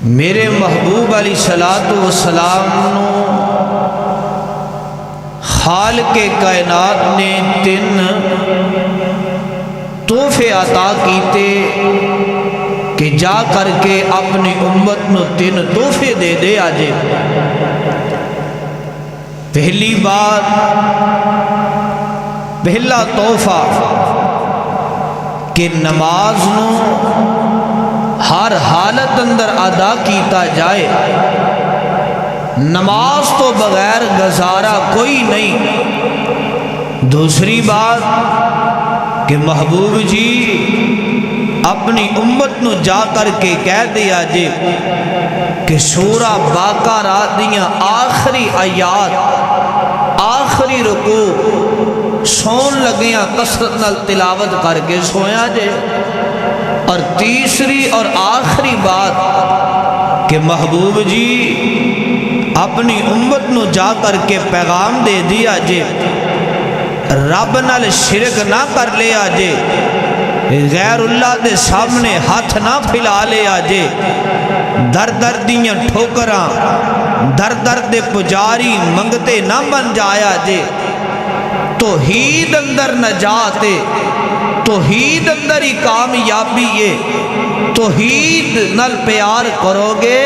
میرے محبوب علیہ الصلوۃ والسلام نو خالق کائنات نے تین تحفے عطا کیتے کہ جا کر کے اپنی امت نو تین تحفے دے دے آجے۔ پہلی بات، پہلا تحفہ کہ نماز نو ہر حالت اندر ادا کیتا جائے، نماز تو بغیر گزارا کوئی نہیں۔ دوسری بات کہ محبوب جی اپنی امت نو جا کر کے کہہ دیا جے کہ سورہ باقرہ دیاں آخری آیات، آخری رکوع سون لگیاں کثرت نال تلاوت کر کے سویا جے۔ اور تیسری اور آخری بات کہ محبوب جی اپنی امت نو جا کر کے پیغام دے دیا جے رب نال شرک نہ کر لیا جے، غیر اللہ دے سامنے ہاتھ نہ پھیلا لیا جے، در در دیاں ٹھوکراں، در در دے پجاری منگتے نہ بن جایا جے۔ توحید اندر نجات ہے، توحید اندر ہی کامیابی ہے۔ توحید نال پیار کرو گے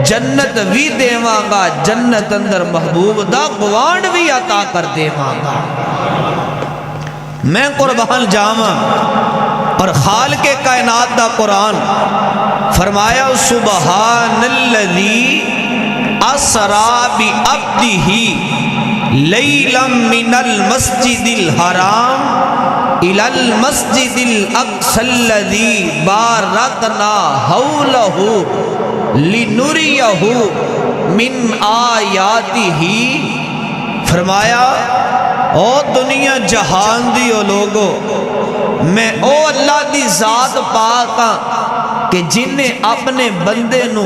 جنت بھی دیواں گا، جنت اندر محبوب دا گوانڈ بھی عطا کر دیواں گا۔ میں قربان جاواں اور خالق کائنات دا قرآن فرمایا سبحان الذی اسرا بعبدہ لیلا من المسجد الحرام الی المسجد الاقصی الذی بارکنا حولہ لنریہ من آیاتہ۔ فرمایا او دنیا جہان دی او لوگو، میں او اللہ دی ذات پاک ہاں کہ جن نے اپنے بندے نو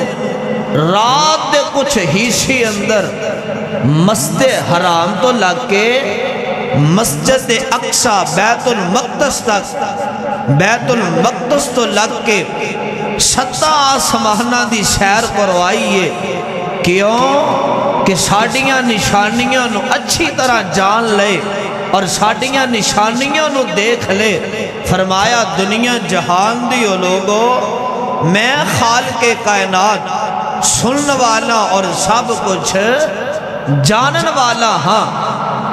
رات دے کچھ حصے اندر مسجد حرام تو لگ کے مسجد اقصی بیت المقدس تک، بیت المقدس تو لگ کے ستاں آسماناں دی سیر کروائیے۔ کیوں کہ ساڈیاں نشانیاں نو اچھی طرح جان لے اور ساڈیاں نشانیاں نو دیکھ لے۔ فرمایا دنیا جہان دی او لوگو، میں خالق کائنات سنن والا اور سب کچھ جانن والا ہاں۔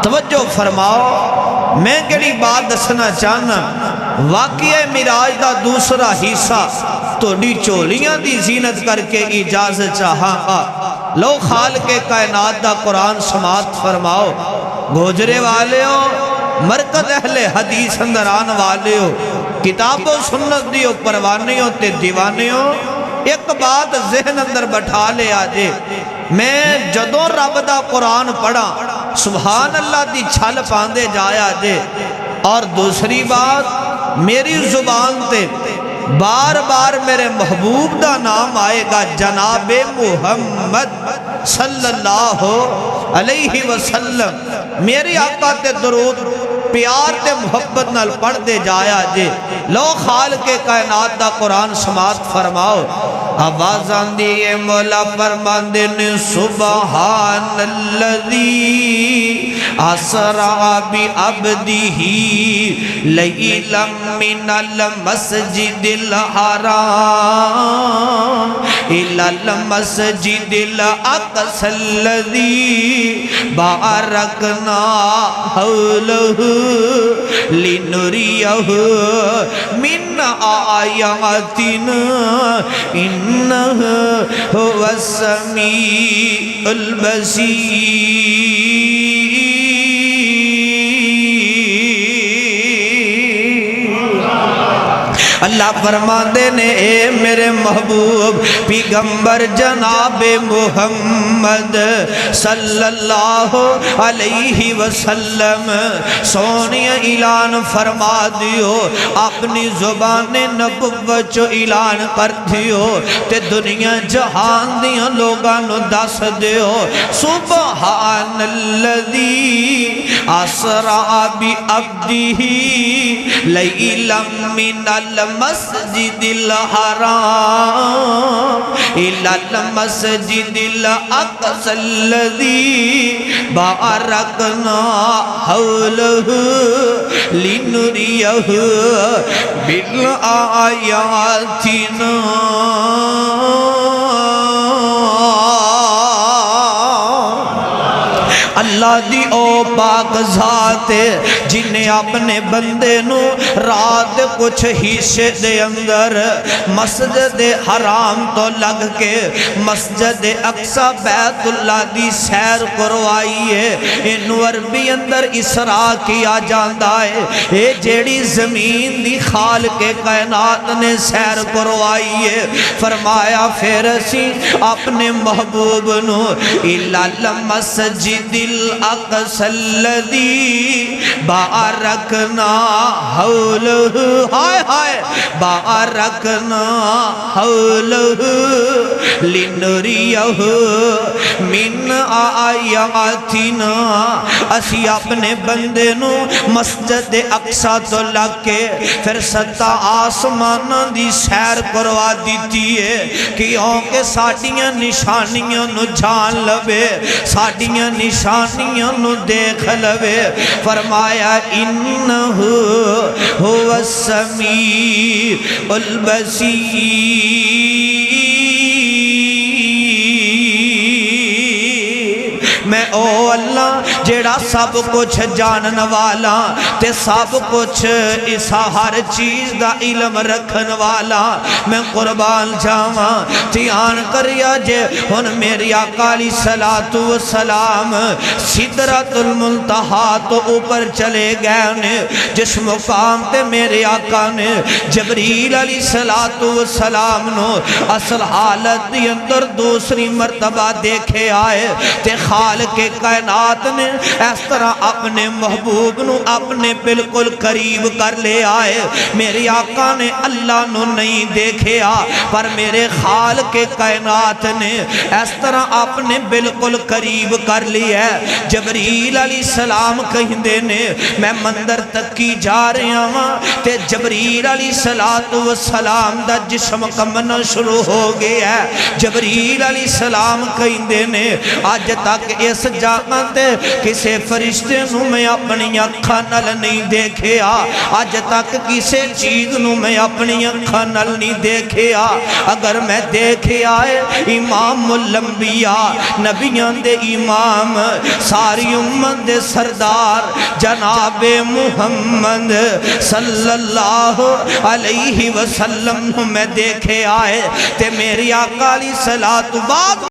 توجہ فرماؤ، میں کیڑی بات دسنا چاہنا، واقعہ معراج دا دوسرا حصہ توڑی چولیاں دی زینت کر کے اجازت چاہاں گا۔ لو خالق کائنات دا قرآن سماعت فرماؤ۔ گوجرے والے ہو، مرکز اہل حدیث اندر آن والے ہو، کتاب و سنت دیو پروانیوں تے دیوانیوں، ایک بات ذہن اندر بٹھا لے آجے، میں جدوں رب دا قرآن پڑھا سبحان اللہ دی چھل پاندے جایا جے۔ اور دوسری بات میری زبان تے بار بار میرے محبوب دا نام آئے گا، جناب محمد صلی اللہ علیہ وسلم۔ میری آقا تے درود پیار تے محبت نال پڑھ دے جایا جے۔ لو خالق کائنات دا قرآن سماعت فرماؤ۔ آواز آندی مولا فرماندے نے سبحان الذی اسرا بعبدہ لیلا من المسجد الحرام الی المسجد الاقصی الذی بارکنا حولہ لنریہ من آیاتنا انہ هو السمیع البصیر۔ اللہ فرماندے نے اے میرے محبوب پیغمبر جناب محمد صلی اللہ علیہ وسلم سونی اعلان فرما دیو، اپنی زبان نبوت چو اعلان کر دیو تے دنیا جہان دیاں لوگاں نو دس دیو سبحان الذی اسرا بعبدہ لیلا من المسجد الحرام إلى المسجد الأقصى الذي باركنا حوله لنريه من آياتنا اللہ دی او پاک ذات جنہیں اپنے بندے نو رات کچھ حصے دے اندر مسجد حرام تو لگ کے مسجد اقصی بیت اللہ دی سیر کروائی ہے. انو عربی اندر اسراء کیا جاندہ ہے. اے جیڑی زمین دی خالق کائنات نے سیر کروائی ہے. فرمایا پھر اسی اپنے محبوب نو اِلَى الْمَسْجِدِ الْأَقْصَى الَّذِي بَارَكْنَا حَوْلَهُ ہائے ہائے بَارَكْنَا حَوْلَهُ لِنُرِيَهُ مِنْ آیاتنا. اسی اپنے بندے نو مسجد اقصی تو لگ کے پھر ستا آسمانہ دی سیر کروا دیتی ہے کیونکہ ساڑیاں نشانیاں نو جان لبے ساڑیاں نشانیاں نو دیکھ لبے. فرمایا انہو ہوا السمیع البصیر. میں او اللہ جیڑا سب کچھ جانن والا تے سب کچھ اسا ہر چیز دا علم رکھن والا میں قربان جاواں. دھیان کریا جے ہن میری آقا علیہ السلام سدرۃ المنتہا تو اوپر چلے گئے نے جس مقام تے میرے آقا نے جبریل علیہ السلام نو اصل حالت دی اندر دوسری مرتبہ دیکھے آئے تے خالق کائنات نے اس طرح اپنے محبوب نو اپنے بالکل قریب کر لے آئے. میری آقا نے اللہ نو نہیں دیکھیا پر میرے خالق کائنات نے اس طرح اپنے بالکل قریب کر لیا. جبریل علیہ السلام کہندے نے میں مندر تک کی جا رہا ہوں تے جبریل علیہ السلام دا جسم کمنا شروع ہو گیا ہے. جبریل علیہ السلام کہندے نے آج تک اس جگہ تے کسے فرشتے نو میں اپنی اکھاں نال نہیں دیکھیا. آج تک کسے چیز نو میں اپنی اکھاں نال نہیں دیکھیا. اگر میں دیکھے آئے امام الانبیاء نبیان دے امام ساری امت دے سردار جناب محمد صلی اللہ علیہ وسلم میں دیکھے آئے تے میری آقا علیہ الصلوۃ